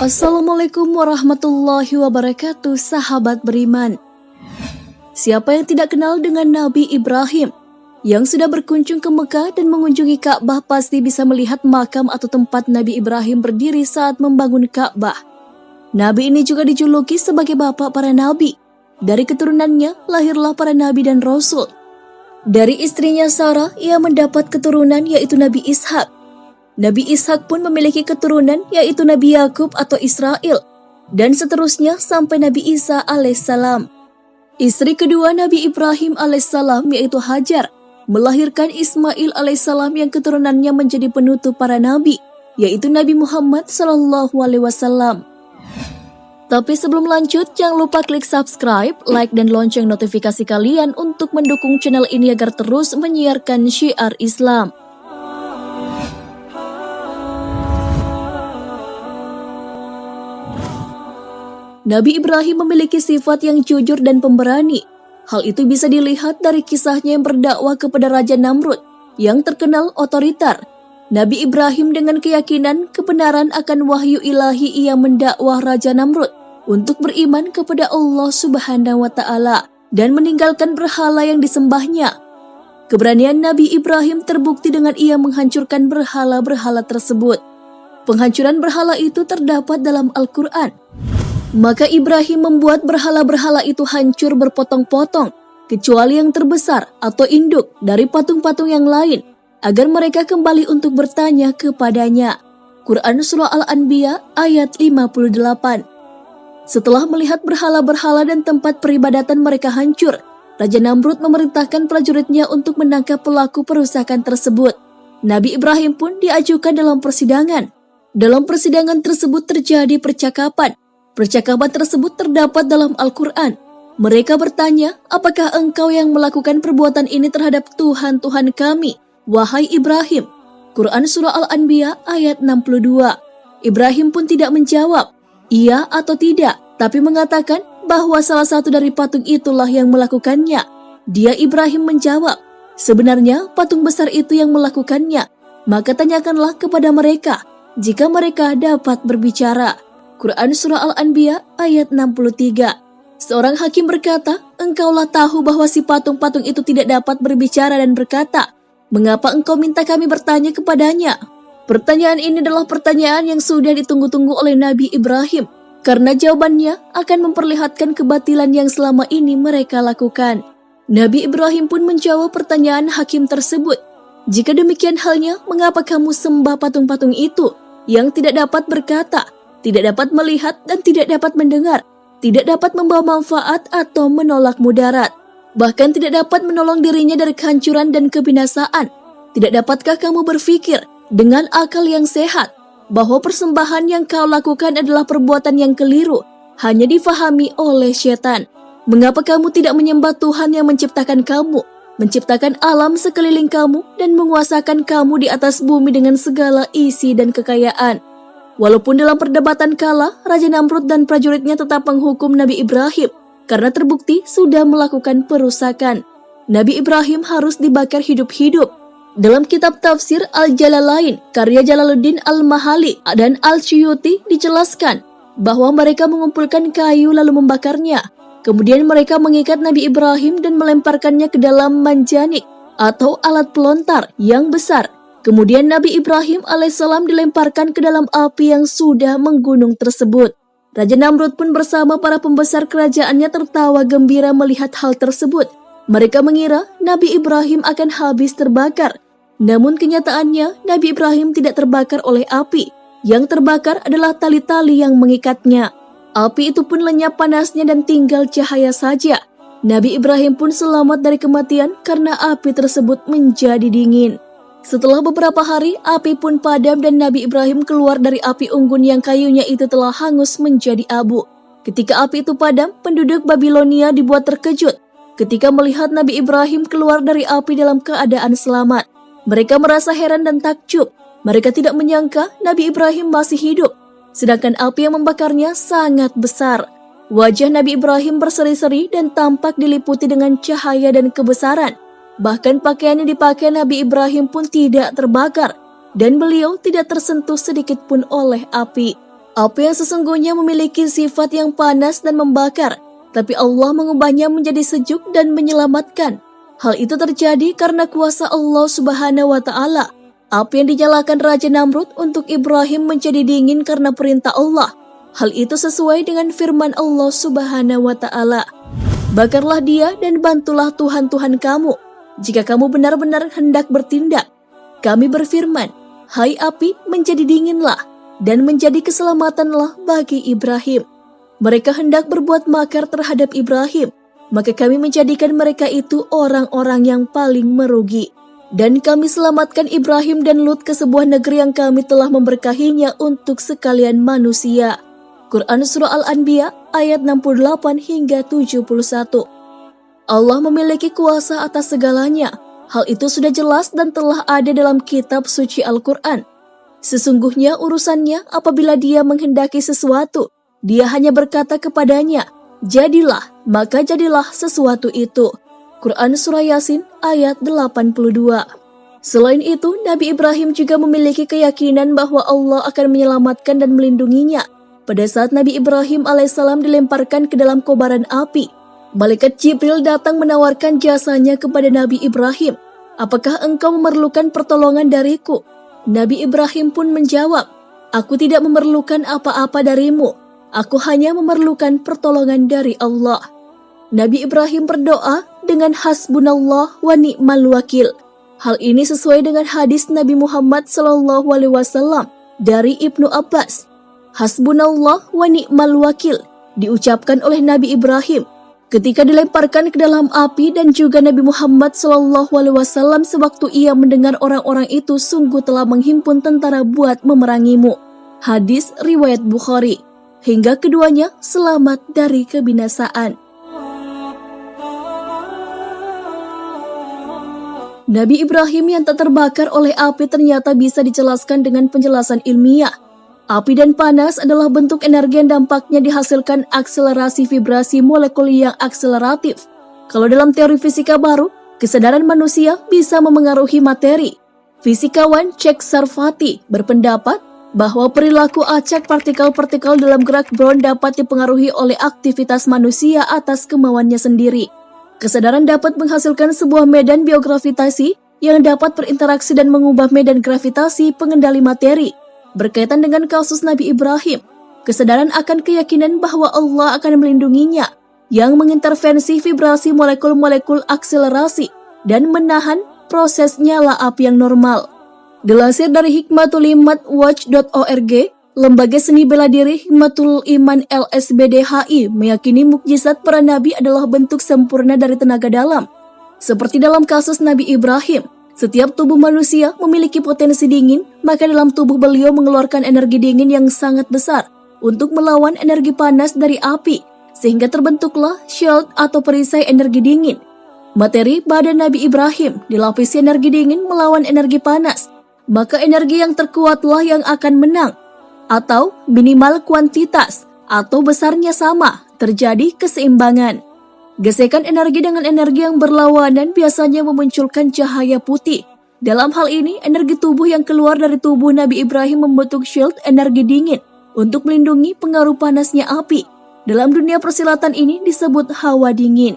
Assalamualaikum warahmatullahi wabarakatuh, sahabat beriman. Siapa yang tidak kenal dengan Nabi Ibrahim yang sudah berkunjung ke Mekah dan mengunjungi Ka'bah pasti bisa melihat makam atau tempat Nabi Ibrahim berdiri saat membangun Ka'bah. Nabi ini juga dijuluki sebagai bapak para nabi. Dari keturunannya lahirlah para nabi dan rasul. Dari istrinya Sarah ia mendapat keturunan yaitu Nabi Ishak. Nabi Ishak pun memiliki keturunan yaitu Nabi Yakub atau Israel, dan seterusnya sampai Nabi Isa alaihissalam. Istri kedua Nabi Ibrahim alaihissalam yaitu Hajar melahirkan Ismail alaihissalam yang keturunannya menjadi penutup para nabi, yaitu Nabi Muhammad SAW. Tapi sebelum lanjut, jangan lupa klik subscribe, like, dan lonceng notifikasi kalian untuk mendukung channel ini agar terus menyiarkan syiar Islam. Nabi Ibrahim memiliki sifat yang jujur dan pemberani. Hal itu bisa dilihat dari kisahnya yang berdakwah kepada Raja Namrud yang terkenal otoriter. Nabi Ibrahim dengan keyakinan kebenaran akan wahyu ilahi ia mendakwah Raja Namrud untuk beriman kepada Allah Subhanahu wa Ta'ala dan meninggalkan berhala yang disembahnya. Keberanian Nabi Ibrahim terbukti dengan ia menghancurkan berhala-berhala tersebut. Penghancuran berhala itu terdapat dalam Al-Quran. Maka Ibrahim membuat berhala-berhala itu hancur berpotong-potong, kecuali yang terbesar atau induk dari patung-patung yang lain, agar mereka kembali untuk bertanya kepadanya. Quran Surah Al-Anbiya ayat 58. Setelah melihat berhala-berhala dan tempat peribadatan mereka hancur, Raja Namrud memerintahkan prajuritnya untuk menangkap pelaku perusakan tersebut. Nabi Ibrahim pun diajukan dalam persidangan. Dalam persidangan tersebut terjadi percakapan. Percakapan tersebut terdapat dalam Al-Quran. Mereka bertanya, apakah engkau yang melakukan perbuatan ini terhadap Tuhan-Tuhan kami, wahai Ibrahim? Quran Surah Al-Anbiya ayat 62. Ibrahim pun tidak menjawab, iya atau tidak, tapi mengatakan bahwa salah satu dari patung itulah yang melakukannya. Dia Ibrahim menjawab, sebenarnya patung besar itu yang melakukannya. Maka tanyakanlah kepada mereka, jika mereka dapat berbicara. Quran Surah Al-Anbiya ayat 63. Seorang hakim berkata, engkaulah tahu bahwa si patung-patung itu tidak dapat berbicara dan berkata, mengapa engkau minta kami bertanya kepadanya? Pertanyaan ini adalah pertanyaan yang sudah ditunggu-tunggu oleh Nabi Ibrahim, karena jawabannya akan memperlihatkan kebatilan yang selama ini mereka lakukan. Nabi Ibrahim pun menjawab pertanyaan hakim tersebut. Jika demikian halnya, mengapa kamu sembah patung-patung itu yang tidak dapat berkata, tidak dapat melihat dan tidak dapat mendengar, tidak dapat membawa manfaat atau menolak mudarat, bahkan tidak dapat menolong dirinya dari kehancuran dan kebinasaan? Tidak dapatkah kamu berpikir dengan akal yang sehat bahwa persembahan yang kau lakukan adalah perbuatan yang keliru, hanya difahami oleh setan? Mengapa kamu tidak menyembah Tuhan yang menciptakan kamu, menciptakan alam sekeliling kamu, dan menguasakan kamu di atas bumi dengan segala isi dan kekayaan? Walaupun dalam perdebatan kalah, Raja Namrud dan prajuritnya tetap menghukum Nabi Ibrahim karena terbukti sudah melakukan perusakan. Nabi Ibrahim harus dibakar hidup-hidup. Dalam kitab tafsir Al-Jalalain, karya Jalaluddin Al-Mahali dan Al-Syuuti dijelaskan bahwa mereka mengumpulkan kayu lalu membakarnya. Kemudian mereka mengikat Nabi Ibrahim dan melemparkannya ke dalam manjanik atau alat pelontar yang besar. Kemudian Nabi Ibrahim alaihissalam dilemparkan ke dalam api yang sudah menggunung tersebut. Raja Namrud pun bersama para pembesar kerajaannya tertawa gembira melihat hal tersebut. Mereka mengira Nabi Ibrahim akan habis terbakar. Namun kenyataannya Nabi Ibrahim tidak terbakar oleh api. Yang terbakar adalah tali-tali yang mengikatnya. Api itu pun lenyap panasnya dan tinggal cahaya saja. Nabi Ibrahim pun selamat dari kematian karena api tersebut menjadi dingin. Setelah beberapa hari, api pun padam dan Nabi Ibrahim keluar dari api unggun yang kayunya itu telah hangus menjadi abu. Ketika api itu padam, penduduk Babilonia dibuat terkejut ketika melihat Nabi Ibrahim keluar dari api dalam keadaan selamat. Mereka merasa heran dan takjub. Mereka tidak menyangka Nabi Ibrahim masih hidup, sedangkan api yang membakarnya sangat besar. Wajah Nabi Ibrahim berseri-seri dan tampak diliputi dengan cahaya dan kebesaran. Bahkan pakaian yang dipakai Nabi Ibrahim pun tidak terbakar, dan beliau tidak tersentuh sedikit pun oleh api. Api yang sesungguhnya memiliki sifat yang panas dan membakar, tapi Allah mengubahnya menjadi sejuk dan menyelamatkan. Hal itu terjadi karena kuasa Allah Subhanahu wa Ta'ala. Api yang dinyalakan Raja Namrud untuk Ibrahim menjadi dingin karena perintah Allah. Hal itu sesuai dengan firman Allah Subhanahu wa Ta'ala. Bakarlah dia dan bantulah Tuhan-Tuhan kamu, jika kamu benar-benar hendak bertindak. Kami berfirman, hai api, menjadi dinginlah, dan menjadi keselamatanlah bagi Ibrahim. Mereka hendak berbuat makar terhadap Ibrahim, maka kami menjadikan mereka itu orang-orang yang paling merugi. Dan kami selamatkan Ibrahim dan Lut ke sebuah negeri yang kami telah memberkahinya untuk sekalian manusia. Quran Surah Al-Anbiya ayat 68 hingga 71. Allah memiliki kuasa atas segalanya. Hal itu sudah jelas dan telah ada dalam kitab suci Al-Quran. Sesungguhnya urusannya apabila dia menghendaki sesuatu, dia hanya berkata kepadanya, jadilah, maka jadilah sesuatu itu. Quran Surah Yasin ayat 82. Selain itu, Nabi Ibrahim juga memiliki keyakinan bahwa Allah akan menyelamatkan dan melindunginya. Pada saat Nabi Ibrahim alaihissalam dilemparkan ke dalam kobaran api, Malaikat Jibril datang menawarkan jasanya kepada Nabi Ibrahim. Apakah engkau memerlukan pertolongan dariku? Nabi Ibrahim pun menjawab, aku tidak memerlukan apa-apa darimu. Aku hanya memerlukan pertolongan dari Allah. Nabi Ibrahim berdoa dengan hasbunallah wa ni'mal wakil. Hal ini sesuai dengan hadis Nabi Muhammad SAW dari Ibnu Abbas. Hasbunallah wa ni'mal wakil diucapkan oleh Nabi Ibrahim ketika dilemparkan ke dalam api, dan juga Nabi Muhammad SAW sewaktu ia mendengar orang-orang itu sungguh telah menghimpun tentara buat memerangimu. Hadis riwayat Bukhari. Hingga keduanya selamat dari kebinasaan. Nabi Ibrahim yang tak terbakar oleh api ternyata bisa dijelaskan dengan penjelasan ilmiah. Api dan panas adalah bentuk energi yang dampaknya dihasilkan akselerasi vibrasi molekul yang akseleratif. Kalau dalam teori fisika baru, kesadaran manusia bisa memengaruhi materi. Fisikawan Csikszentmihalyi berpendapat bahwa perilaku acak partikel-partikel dalam gerak Brown dapat dipengaruhi oleh aktivitas manusia atas kemauannya sendiri. Kesadaran dapat menghasilkan sebuah medan biogravitasi yang dapat berinteraksi dan mengubah medan gravitasi pengendali materi. Berkaitan dengan kasus Nabi Ibrahim, kesadaran akan keyakinan bahwa Allah akan melindunginya, yang mengintervensi vibrasi molekul-molekul akselerasi dan menahan proses nyala api yang normal. Dilansir dari hikmatulimatwatch.org, lembaga seni bela diri Hikmatul Iman LSBDHI meyakini mukjizat para nabi adalah bentuk sempurna dari tenaga dalam. Seperti dalam kasus Nabi Ibrahim, setiap tubuh manusia memiliki potensi dingin, maka dalam tubuh beliau mengeluarkan energi dingin yang sangat besar untuk melawan energi panas dari api, sehingga terbentuklah shield atau perisai energi dingin. Materi badan Nabi Ibrahim dilapisi energi dingin melawan energi panas, maka energi yang terkuatlah yang akan menang, atau minimal kuantitas atau besarnya sama, terjadi keseimbangan. Gesekan energi dengan energi yang berlawanan biasanya memunculkan cahaya putih. Dalam hal ini, energi tubuh yang keluar dari tubuh Nabi Ibrahim membentuk shield energi dingin untuk melindungi pengaruh panasnya api. Dalam dunia persilatan ini disebut hawa dingin.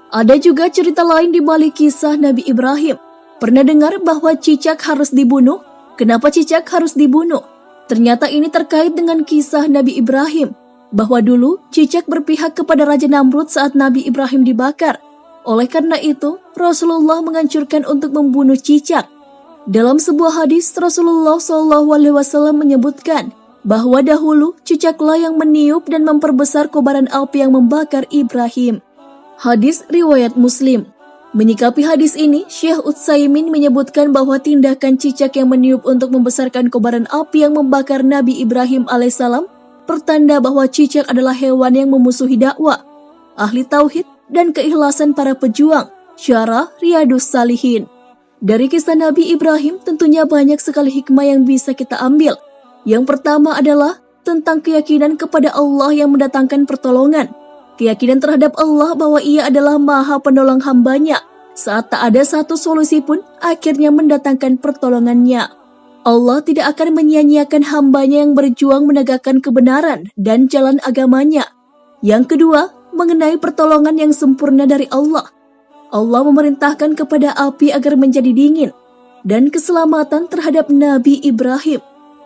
Ada juga cerita lain di balik kisah Nabi Ibrahim. Pernah dengar bahwa cicak harus dibunuh? Kenapa cicak harus dibunuh? Ternyata ini terkait dengan kisah Nabi Ibrahim, bahwa dulu cicak berpihak kepada Raja Namrud saat Nabi Ibrahim dibakar. Oleh karena itu, Rasulullah menganjurkan untuk membunuh cicak. Dalam sebuah hadis, Rasulullah SAW menyebutkan bahwa dahulu cicaklah yang meniup dan memperbesar kobaran api yang membakar Ibrahim. Hadis riwayat Muslim. Menyikapi hadis ini, Syekh Utsaimin menyebutkan bahwa tindakan cicak yang meniup untuk membesarkan kobaran api yang membakar Nabi Ibrahim alaihissalam pertanda bahwa cicak adalah hewan yang memusuhi dakwah, ahli tauhid, dan keikhlasan para pejuang. Syarah Riyadus Salihin. Dari kisah Nabi Ibrahim tentunya banyak sekali hikmah yang bisa kita ambil. Yang pertama adalah tentang keyakinan kepada Allah yang mendatangkan pertolongan. Keyakinan terhadap Allah bahwa Ia adalah Maha Penolong hambanya. Saat tak ada satu solusi pun, akhirnya mendatangkan pertolongannya. Allah tidak akan menyia-nyiakan hambanya yang berjuang menegakkan kebenaran dan jalan agamanya. Yang kedua, mengenai pertolongan yang sempurna dari Allah. Allah memerintahkan kepada api agar menjadi dingin dan keselamatan terhadap Nabi Ibrahim.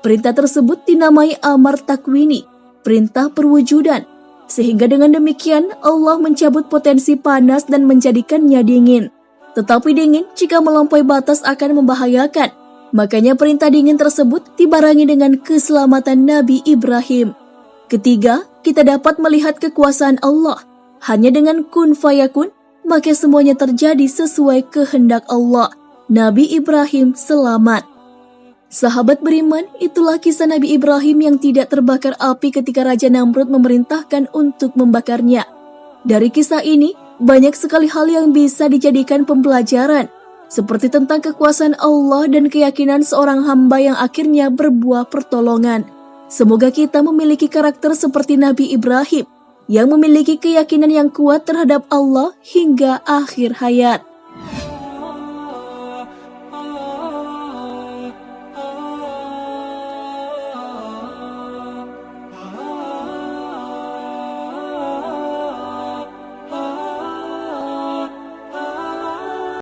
Perintah tersebut dinamai Amar Takwini, perintah perwujudan. Sehingga dengan demikian Allah mencabut potensi panas dan menjadikannya dingin. Tetapi dingin jika melampaui batas akan membahayakan. Makanya perintah dingin tersebut dibarengi dengan keselamatan Nabi Ibrahim. Ketiga, kita dapat melihat kekuasaan Allah. Hanya dengan kun fayakun, maka semuanya terjadi sesuai kehendak Allah. Nabi Ibrahim selamat. Sahabat beriman, itulah kisah Nabi Ibrahim yang tidak terbakar api ketika Raja Namrud memerintahkan untuk membakarnya. Dari kisah ini, banyak sekali hal yang bisa dijadikan pembelajaran. Seperti tentang kekuasaan Allah dan keyakinan seorang hamba yang akhirnya berbuah pertolongan. Semoga kita memiliki karakter seperti Nabi Ibrahim, yang memiliki keyakinan yang kuat terhadap Allah hingga akhir hayat.